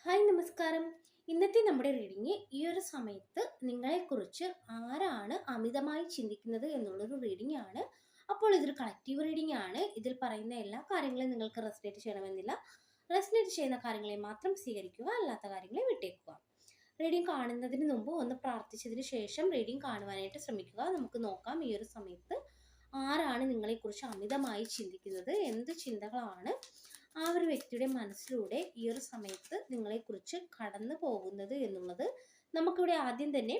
Hi നമസ്കാരം. ഇന്നത്തെ നമ്മുടെ റീഡിങ് ഈ ഒരു സമയത്ത് നിങ്ങളെക്കുറിച്ച് ആരാണ് അമിതമായി ചിന്തിക്കുന്നത് എന്നുള്ളൊരു റീഡിംഗ് ആണ്. അപ്പോൾ ഇതൊരു കളക്റ്റീവ് റീഡിംഗ് ആണ്. ഇതിൽ പറയുന്ന എല്ലാ കാര്യങ്ങളും നിങ്ങൾക്ക് റെസനേറ്റ് ചെയ്യണമെന്നില്ല. റെസനേറ്റ് ചെയ്യുന്ന കാര്യങ്ങളെ മാത്രം സ്വീകരിക്കുക, അല്ലാത്ത കാര്യങ്ങളെ വിട്ടേക്കുക. റീഡിംഗ് കാണുന്നതിന് മുമ്പ് ഒന്ന് പ്രാർത്ഥിച്ചതിന് ശേഷം റീഡിംഗ് കാണുവാനായിട്ട് ശ്രമിക്കുക. നമുക്ക് നോക്കാം ഈ ഒരു സമയത്ത് ആരാണ് നിങ്ങളെക്കുറിച്ച് അമിതമായി ചിന്തിക്കുന്നത്, എന്ത് ചിന്തകളാണ് ആ ഒരു വ്യക്തിയുടെ മനസ്സിലൂടെ ഈ ഒരു സമയത്ത് നിങ്ങളെക്കുറിച്ച് കടന്നു പോകുന്നത് എന്നുള്ളത്. നമുക്കിവിടെ ആദ്യം തന്നെ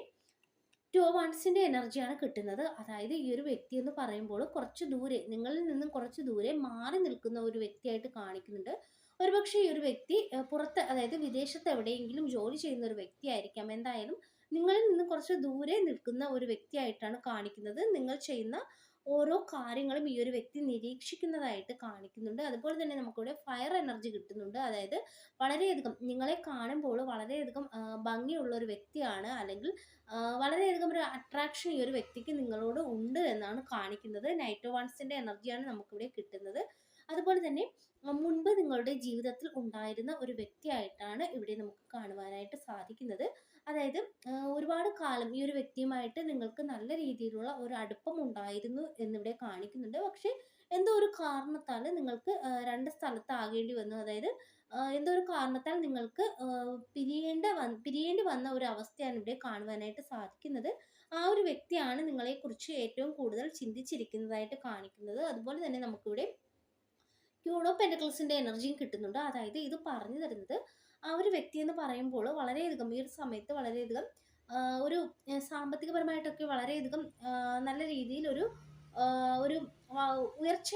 ടു വൺസിൻ്റെ എനർജിയാണ് കിട്ടുന്നത്. അതായത് ഈ ഒരു വ്യക്തി എന്ന് പറയുമ്പോൾ കുറച്ച് ദൂരെ, നിങ്ങളിൽ നിന്നും കുറച്ച് ദൂരെ മാറി നിൽക്കുന്ന ഒരു വ്യക്തിയായിട്ട് കാണിക്കുന്നുണ്ട്. ഒരുപക്ഷെ ഈ ഒരു വ്യക്തി പുറത്ത്, അതായത് വിദേശത്ത് എവിടെയെങ്കിലും ജോലി ചെയ്യുന്ന ഒരു വ്യക്തിയായിരിക്കാം. എന്തായാലും നിങ്ങളിൽ നിന്ന് കുറച്ച് ദൂരെ നിൽക്കുന്ന ഒരു വ്യക്തിയായിട്ടാണ് കാണിക്കുന്നത്. നിങ്ങൾ ചെയ്യുന്ന ഓരോ കാര്യങ്ങളും ഈ ഒരു വ്യക്തി നിരീക്ഷിക്കുന്നതായിട്ട് കാണിക്കുന്നുണ്ട്. അതുപോലെ തന്നെ നമുക്കിവിടെ ഫയർ എനർജി കിട്ടുന്നുണ്ട്. അതായത് വളരെയധികം നിങ്ങളെ കാണുമ്പോൾ വളരെയധികം ഭംഗിയുള്ള ഒരു വ്യക്തിയാണ്, അല്ലെങ്കിൽ വളരെയധികം ഒരു അട്രാക്ഷൻ ഈ ഒരു വ്യക്തിക്ക് നിങ്ങളോട് ഉണ്ട് എന്നാണ് കാണിക്കുന്നത്. നൈറ്റ് വൺസിൻ്റെ എനർജിയാണ് നമുക്കിവിടെ കിട്ടുന്നത്. അതുപോലെ തന്നെ മുൻപ് നിങ്ങളുടെ ജീവിതത്തിൽ ഉണ്ടായിരുന്ന ഒരു വ്യക്തിയായിട്ടാണ് ഇവിടെ നമുക്ക് കാണുവാനായിട്ട് സാധിക്കുന്നത്. അതായത് ഒരുപാട് കാലം ഈ ഒരു വ്യക്തിയുമായിട്ട് നിങ്ങൾക്ക് നല്ല രീതിയിലുള്ള ഒരു അടുപ്പം ഉണ്ടായിരുന്നു എന്നിവിടെ കാണിക്കുന്നുണ്ട്. പക്ഷേ എന്തോ ഒരു കാരണത്താൽ നിങ്ങൾക്ക് രണ്ട് സ്ഥലത്താകേണ്ടി വന്നു. അതായത് എന്തോ ഒരു കാരണത്താൽ നിങ്ങൾക്ക് പിരിയേണ്ടി വന്ന ഒരു അവസ്ഥയാണ് ഇവിടെ കാണുവാനായിട്ട് സാധിക്കുന്നത്. ആ ഒരു വ്യക്തിയാണ് നിങ്ങളെക്കുറിച്ച് ഏറ്റവും കൂടുതൽ ചിന്തിച്ചിരിക്കുന്നതായിട്ട് കാണിക്കുന്നത്. അതുപോലെ തന്നെ നമുക്കിവിടെ ക്യൂൺ ഓഫ് പെന്റക്കിൾസിന്റെ എനർജിയും കിട്ടുന്നുണ്ട്. അതായത് ഇത് പറഞ്ഞു തരുന്നത് ആ ഒരു വ്യക്തി എന്ന് പറയുമ്പോൾ വളരെയധികം ഈ ഒരു സമയത്ത് വളരെയധികം ഒരു സാമ്പത്തികപരമായിട്ടൊക്കെ വളരെയധികം നല്ല രീതിയിൽ ഒരു ഉയർച്ച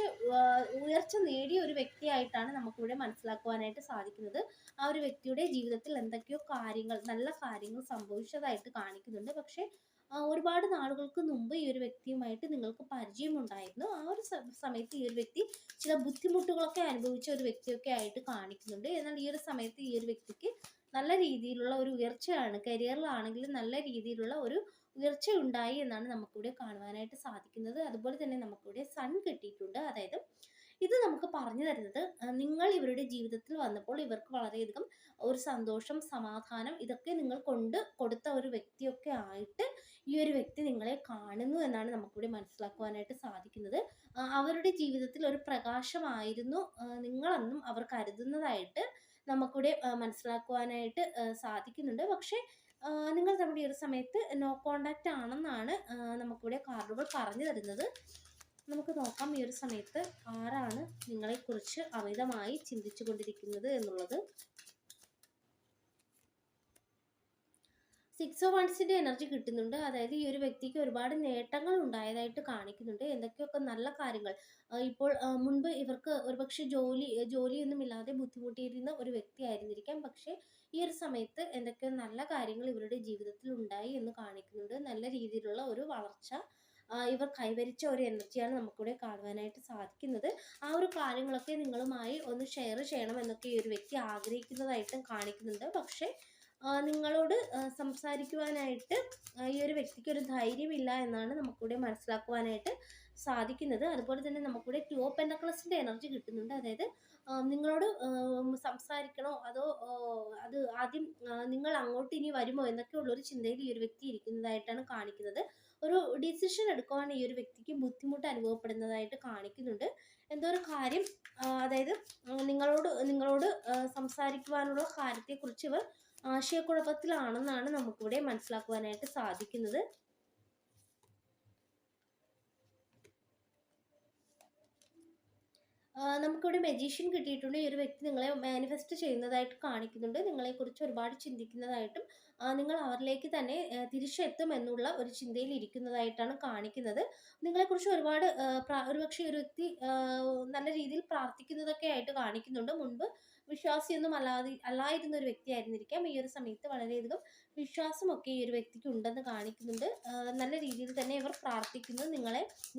ഉയർച്ച നേടിയ ഒരു വ്യക്തിയായിട്ടാണ് നമുക്കിവിടെ മനസ്സിലാക്കുവാനായിട്ട് സാധിക്കുന്നത്. ആ ഒരു വ്യക്തിയുടെ ജീവിതത്തിൽ എന്തൊക്കെയോ കാര്യങ്ങൾ, നല്ല കാര്യങ്ങൾ സംഭവിച്ചതായിട്ട് കാണിക്കുന്നുണ്ട്. പക്ഷേ ഒരുപാട് നാളുകൾക്ക് മുമ്പ് ഈ ഒരു വ്യക്തിയുമായിട്ട് നിങ്ങൾക്ക് പരിചയമുണ്ടായിരുന്നു. ആ ഒരു സമയത്ത് ഈ ഒരു വ്യക്തി ചില ബുദ്ധിമുട്ടുകളൊക്കെ അനുഭവിച്ച ഒരു വ്യക്തിയൊക്കെ ആയിട്ട് കാണിക്കുന്നുണ്ട്. എന്നാൽ ഈ ഒരു സമയത്ത് ഈ ഒരു വ്യക്തിക്ക് നല്ല രീതിയിലുള്ള ഒരു ഉയർച്ചയാണ്, കരിയറിലാണെങ്കിലും നല്ല രീതിയിലുള്ള ഒരു ഉയർച്ച ഉണ്ടായി എന്നാണ് നമുക്കിവിടെ കാണുവാനായിട്ട് സാധിക്കുന്നത്. അതുപോലെ തന്നെ നമുക്കിവിടെ സൺ കിട്ടിയിട്ടുണ്ട്. അതായത് ഇത് നമുക്ക് പറഞ്ഞു തരുന്നത് നിങ്ങൾ ഇവരുടെ ജീവിതത്തിൽ വന്നപ്പോൾ ഇവർക്ക് വളരെയധികം ഒരു സന്തോഷം, സമാധാനം ഇതൊക്കെ നിങ്ങൾ കൊണ്ട് കൊടുത്ത ഒരു വ്യക്തിയൊക്കെ ആയിട്ട് ഈ ഒരു വ്യക്തി നിങ്ങളെ കാണുന്നു എന്നാണ് നമുക്കിവിടെ മനസ്സിലാക്കുവാനായിട്ട് സാധിക്കുന്നത്. അവരുടെ ജീവിതത്തിൽ ഒരു പ്രകാശമായിരുന്നു നിങ്ങളെന്നും അവർ കരുതുന്നതായിട്ട് നമുക്കിവിടെ മനസ്സിലാക്കുവാനായിട്ട് സാധിക്കുന്നുണ്ട്. പക്ഷേ നിങ്ങൾ നമ്മുടെ ഈ ഒരു സമയത്ത് നോ കോണ്ടാക്റ്റ് ആണെന്നാണ് നമുക്കിവിടെ കാർഡുകൾ പറഞ്ഞു തരുന്നത്. നമുക്ക് നോക്കാം ഈ ഒരു സമയത്ത് ആരാണ് നിങ്ങളെക്കുറിച്ച് അമിതമായി ചിന്തിച്ചു കൊണ്ടിരിക്കുന്നത് എന്നുള്ളത്. സിക്സ് ഓഫ് വൺസിൻ്റെ എനർജി കിട്ടുന്നുണ്ട്. അതായത് ഈ ഒരു വ്യക്തിക്ക് ഒരുപാട് നേട്ടങ്ങൾ ഉണ്ടായതായിട്ട് കാണിക്കുന്നുണ്ട്. എന്തൊക്കെയൊക്കെ നല്ല കാര്യങ്ങൾ ഇപ്പോൾ മുൻപ് ഇവർക്ക് ഒരുപക്ഷെ ജോലിയൊന്നും ഇല്ലാതെ ബുദ്ധിമുട്ടിയിരുന്ന ഒരു വ്യക്തിയായിരുന്നിരിക്കാം. പക്ഷേ ഈ ഒരു സമയത്ത് എന്തൊക്കെയോ നല്ല കാര്യങ്ങൾ ഇവരുടെ ജീവിതത്തിൽ ഉണ്ടായി എന്ന് കാണിക്കുന്നുണ്ട്. നല്ല രീതിയിലുള്ള ഒരു വളർച്ച ഇവർ കൈവരിച്ച ഒരു എനർജിയാണ് നമുക്കിവിടെ കാണുവാനായിട്ട് സാധിക്കുന്നത്. ആ ഒരു കാര്യങ്ങളൊക്കെ നിങ്ങളുമായി ഒന്ന് ഷെയർ ചെയ്യണം എന്നൊക്കെ ഈ ഒരു വ്യക്തി ആഗ്രഹിക്കുന്നതായിട്ടും കാണിക്കുന്നുണ്ട്. പക്ഷേ നിങ്ങളോട് സംസാരിക്കുവാനായിട്ട് ഈ ഒരു വ്യക്തിക്ക് ഒരു ധൈര്യമില്ല എന്നാണ് നമുക്കിവിടെ മനസ്സിലാക്കുവാനായിട്ട് സാധിക്കുന്നത്. അതുപോലെ തന്നെ നമുക്കിവിടെ ടു ഓഫ് പെന്റക്കിൾസിൻ്റെ എനർജി കിട്ടുന്നുണ്ട്. അതായത് നിങ്ങളോട് സംസാരിക്കണോ അതോ അത് ആദ്യം നിങ്ങൾ അങ്ങോട്ട് ഇനി വരുമോ എന്നൊക്കെയുള്ളൊരു ചിന്തയിൽ ഈ ഒരു വ്യക്തി ഇരിക്കുന്നതായിട്ടാണ് കാണിക്കുന്നത്. ഒരു ഡിസിഷൻ എടുക്കുവാൻ ഈ ഒരു വ്യക്തിക്ക് ബുദ്ധിമുട്ട് അനുഭവപ്പെടുന്നതായിട്ട് കാണിക്കുന്നുണ്ട്. എന്തോ ഒരു കാര്യം അതായത് നിങ്ങളോട് സംസാരിക്കുവാനുള്ള കാര്യത്തെക്കുറിച്ച് ഇവർ ആശയക്കുഴപ്പത്തിലാണെന്നാണ് നമുക്കിവിടെ മനസ്സിലാക്കുവാനായിട്ട് സാധിക്കുന്നത്. നമുക്കിവിടെ മെജീഷ്യൻ കിട്ടിയിട്ടുണ്ട്. ഈ ഒരു വ്യക്തി നിങ്ങളെ മാനിഫെസ്റ്റ് ചെയ്യുന്നതായിട്ട് കാണിക്കുന്നുണ്ട്. നിങ്ങളെക്കുറിച്ച് ഒരുപാട് ചിന്തിക്കുന്നതായിട്ടും നിങ്ങൾ അവരിലേക്ക് തന്നെ തിരിച്ചെത്തും എന്നുള്ള ഒരു ചിന്തയിൽ ഇരിക്കുന്നതായിട്ടാണ് കാണിക്കുന്നത്. നിങ്ങളെക്കുറിച്ച് ഒരുപാട് ഒരുപക്ഷെ ഒരു വ്യക്തി നല്ല രീതിയിൽ പ്രാർത്ഥിക്കുന്നതൊക്കെ ആയിട്ട് കാണിക്കുന്നുണ്ട്. മുൻപ് വിശ്വാസിയൊന്നും അല്ലായിരുന്ന ഒരു വ്യക്തിയായിരുന്നിരിക്കാം. ഈ ഒരു സമയത്ത് വളരെയധികം വിശ്വാസമൊക്കെ ഈ ഒരു വ്യക്തിക്ക് ഉണ്ടെന്ന് കാണിക്കുന്നുണ്ട്. നല്ല രീതിയിൽ തന്നെ ഇവർ പ്രാർത്ഥിക്കുന്നു.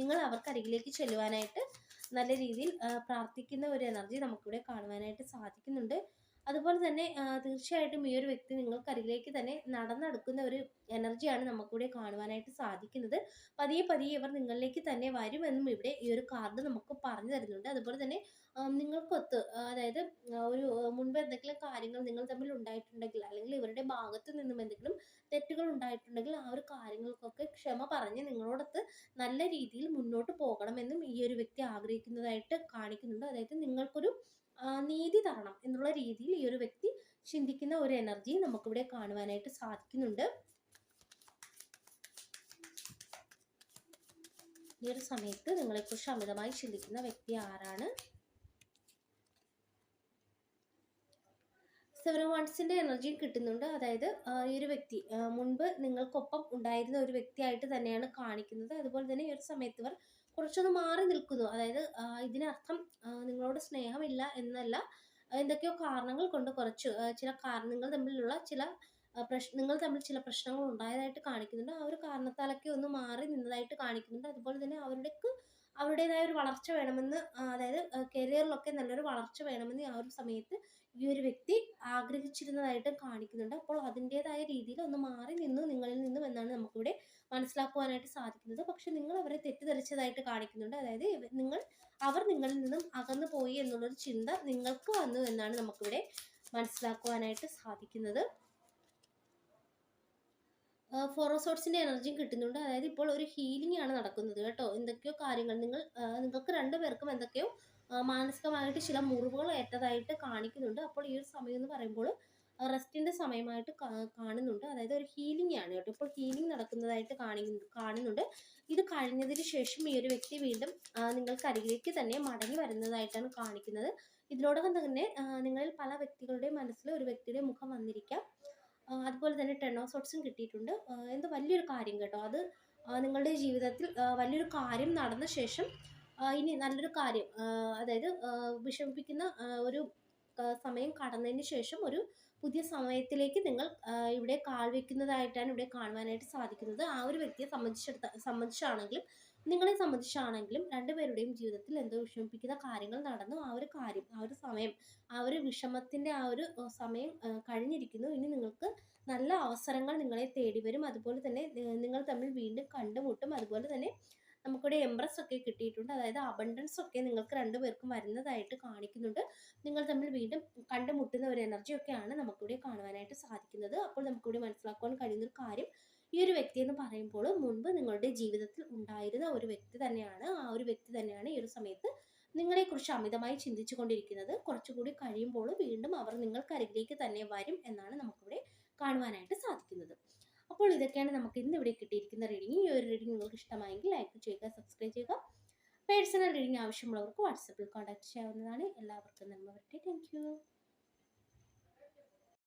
നിങ്ങൾ അവർക്കരികിലേക്ക് ചെല്ലുവാനായിട്ട് നല്ല രീതിയിൽ പ്രാർത്ഥിക്കുന്ന ഒരു എനർജി നമുക്കിവിടെ കാണുവാനായിട്ട് സാധിക്കുന്നുണ്ട്. അതുപോലെ തന്നെ തീർച്ചയായിട്ടും ഈ ഒരു വ്യക്തി നിങ്ങൾക്കരികിലേക്ക് തന്നെ നടന്നെടുക്കുന്ന ഒരു എനർജിയാണ് നമുക്കിവിടെ കാണുവാനായിട്ട് സാധിക്കുന്നത്. പതിയെ പതിയെ ഇവർ നിങ്ങളിലേക്ക് തന്നെ വരുമെന്നും ഇവിടെ ഈ ഒരു കാർഡ് നമുക്ക് പറഞ്ഞു തരുന്നുണ്ട്. അതുപോലെ തന്നെ നിങ്ങൾക്കൊത്ത് അതായത് ഒരു മുൻപ് എന്തെങ്കിലും കാര്യങ്ങൾ നിങ്ങൾ തമ്മിൽ ഉണ്ടായിട്ടുണ്ടെങ്കിൽ, അല്ലെങ്കിൽ ഇവരുടെ ഭാഗത്ത് നിന്നും എന്തെങ്കിലും തെറ്റുകൾ ഉണ്ടായിട്ടുണ്ടെങ്കിൽ ആ ഒരു കാര്യങ്ങൾക്കൊക്കെ ക്ഷമ പറഞ്ഞ് നിങ്ങളോടൊത്ത് നല്ല രീതിയിൽ മുന്നോട്ട് പോകണമെന്നും ഈ ഒരു വ്യക്തി ആഗ്രഹിക്കുന്നതായിട്ട് കാണിക്കുന്നുണ്ട്. അതായത് നിങ്ങൾക്കൊരു നീതി തരണം എന്നുള്ള രീതിയിൽ ഈ ഒരു വ്യക്തി ചിന്തിക്കുന്ന ഒരു എനർജി നമുക്കിവിടെ കാണുവാനായിട്ട് സാധിക്കുന്നുണ്ട്. ഈ ഒരു സമയത്ത് നിങ്ങളെക്കുറിച്ച് അമിതമായി ചിന്തിക്കുന്ന വ്യക്തി ആരാണ്? സെവൻ വൺസിന്റെ എനർജിയും കിട്ടുന്നുണ്ട്. അതായത് ഈ ഒരു വ്യക്തി മുൻപ് നിങ്ങൾക്കൊപ്പം ഉണ്ടായിരുന്ന ഒരു വ്യക്തിയായിട്ട് തന്നെയാണ് കാണിക്കുന്നത്. അതുപോലെ തന്നെ ഈ ഒരു സമയത്ത് ഇവർ കുറച്ചൊന്ന് മാറി നിൽക്കുന്നു. അതായത് ഇതിനർത്ഥം നിങ്ങളോട് സ്നേഹമില്ല എന്നല്ല, എന്തൊക്കെയോ കാരണങ്ങൾ കൊണ്ട് കുറച്ച് ചില കാരണങ്ങൾ തമ്മിലുള്ള ചില നിങ്ങൾ തമ്മിൽ ചില പ്രശ്നങ്ങൾ ഉണ്ടായതായിട്ട് കാണിക്കുന്നുണ്ട്. ആ ഒരു കാരണത്താലൊക്കെ ഒന്ന് മാറി നിന്നതായിട്ട് കാണിക്കുന്നുണ്ട്. അതുപോലെ തന്നെ അവരുടേതായ ഒരു വളർച്ച വേണമെന്ന്, അതായത് കരിയറിലൊക്കെ നല്ലൊരു വളർച്ച വേണമെന്ന് ആ ഒരു സമയത്ത് ഈ ഒരു വ്യക്തി ആഗ്രഹിച്ചിരുന്നതായിട്ട് കാണിക്കുന്നുണ്ട്. അപ്പോൾ അതിൻ്റെതായ രീതിയിൽ ഒന്ന് മാറി നിന്നു നിങ്ങളിൽ നിന്നും എന്നാണ് നമുക്കിവിടെ മനസ്സിലാക്കുവാനായിട്ട് സാധിക്കുന്നത്. പക്ഷെ നിങ്ങൾ അവരെ തെറ്റിദ്ധരിച്ചതായിട്ട് കാണിക്കുന്നുണ്ട്. അതായത് അവർ നിങ്ങളിൽ നിന്നും അകന്നു പോയി എന്നുള്ളൊരു ചിന്ത നിങ്ങൾക്ക് വന്നു എന്നാണ് നമുക്കിവിടെ മനസ്സിലാക്കുവാനായിട്ട് സാധിക്കുന്നത്. ഫോർ ഓഫ് സോർട്സിന്റെ എനർജിയും കിട്ടുന്നുണ്ട്. അതായത് ഇപ്പോൾ ഒരു ഹീലിംഗ് ആണ് നടക്കുന്നത് കേട്ടോ. എന്തൊക്കെയോ കാര്യങ്ങൾ നിങ്ങൾക്ക് രണ്ടുപേർക്കും എന്തൊക്കെയോ മാനസികമായിട്ട് ചില മുറിവുകൾ ഏറ്റതായിട്ട് കാണിക്കുന്നുണ്ട്. അപ്പോൾ ഈ ഒരു സമയം എന്ന് പറയുമ്പോൾ റെസ്റ്റിന്റെ സമയമായിട്ട് കാണുന്നുണ്ട്. അതായത് ഒരു ഹീലിംഗ് ആണ് കേട്ടോ. ഇപ്പോൾ ഹീലിംഗ് നടക്കുന്നതായിട്ട് കാണുന്നുണ്ട്. ഇത് കഴിഞ്ഞതിന് ശേഷം ഈ ഒരു വ്യക്തി വീണ്ടും നിങ്ങൾക്കരികിലേക്ക് തന്നെ മടങ്ങി വരുന്നതായിട്ടാണ് കാണിക്കുന്നത്. ഇതിനോടകം തന്നെ നിങ്ങളിൽ പല വ്യക്തികളുടെയും മനസ്സിൽ ഒരു വ്യക്തിയുടെ മുഖം വന്നിരിക്കാം. അതുപോലെ തന്നെ 10 ഓഫ് സോർട്സും കിട്ടിയിട്ടുണ്ട്. എന്തോ വലിയൊരു കാര്യം കേട്ടോ. അത് നിങ്ങളുടെ ജീവിതത്തിൽ വലിയൊരു കാര്യം നടന്ന ശേഷം ഇനി നല്ലൊരു കാര്യം, അതായത് വിഷമിപ്പിക്കുന്ന ഒരു സമയം കടന്നതിന് ശേഷം ഒരു പുതിയ സമയത്തിലേക്ക് നിങ്ങൾ ഇവിടെ കാൽ വെക്കുന്നതായിട്ടാണ് ഇവിടെ കാണുവാനായിട്ട് സാധിക്കുന്നത്. ആ ഒരു വ്യക്തിയെ സംബന്ധിച്ചാണെങ്കിലും നിങ്ങളെ സംബന്ധിച്ചാണെങ്കിലും രണ്ടുപേരുടെയും ജീവിതത്തിൽ എന്തോ വിഷമിപ്പിക്കുന്ന കാര്യങ്ങൾ നടന്നു. ആ ഒരു കാര്യം, ആ ഒരു സമയം, ആ ഒരു വിഷമത്തിന്റെ ആ ഒരു സമയം കഴിഞ്ഞിരിക്കുന്നു. ഇനി നിങ്ങൾക്ക് നല്ല അവസരങ്ങൾ നിങ്ങളെ തേടി വരും. അതുപോലെ തന്നെ നിങ്ങൾ തമ്മിൽ വീണ്ടും കണ്ടുമുട്ടും. അതുപോലെ തന്നെ നമുക്കിവിടെ എംപ്രസ് ഒക്കെ കിട്ടിയിട്ടുണ്ട്. അതായത് അബണ്ടൻസ് ഒക്കെ നിങ്ങൾക്ക് രണ്ടുപേർക്കും വരുന്നതായിട്ട് കാണിക്കുന്നുണ്ട്. നിങ്ങൾ തമ്മിൽ വീണ്ടും കണ്ടുമുട്ടുന്ന ഒരു എനർജി ഒക്കെയാണ് നമുക്കിവിടെ കാണുവാനായിട്ട് സാധിക്കുന്നത്. അപ്പോൾ നമുക്കിവിടെ മനസ്സിലാക്കുവാൻ കഴിയുന്ന ഒരു കാര്യം, ഈ ഒരു വ്യക്തി എന്ന് പറയുമ്പോൾ മുൻപ് നിങ്ങളുടെ ജീവിതത്തിൽ ഉണ്ടായിരുന്ന ഒരു വ്യക്തി തന്നെയാണ്. ആ ഒരു വ്യക്തി തന്നെയാണ് ഈ ഒരു സമയത്ത് നിങ്ങളെക്കുറിച്ച് അമിതമായി ചിന്തിച്ചു കൊണ്ടിരിക്കുന്നത്. കുറച്ചുകൂടി കഴിയുമ്പോൾ വീണ്ടും അവർ നിങ്ങൾക്കരികിലേക്ക് തന്നെ വരും എന്നാണ് നമുക്കിവിടെ കാണുവാനായിട്ട് സാധിക്കുന്നത്. അപ്പോൾ ഇതൊക്കെയാണ് നമുക്ക് ഇന്ന് ഇവിടെ കിട്ടിയിരിക്കുന്ന റീഡിംഗ്. ഈ ഒരു റീഡിംഗ് നിങ്ങൾക്ക് ഇഷ്ടമായെങ്കിൽ ലൈക്ക് ചെയ്യുക, സബ്സ്ക്രൈബ് ചെയ്യുക. പേഴ്സണൽ റീഡിംഗ് ആവശ്യമുള്ളവർക്ക് വാട്സപ്പിൽ കോൺടാക്ട് ചെയ്യാവുന്നതാണ്. എല്ലാവർക്കും നന്മ വരട്ടെ. Thank you.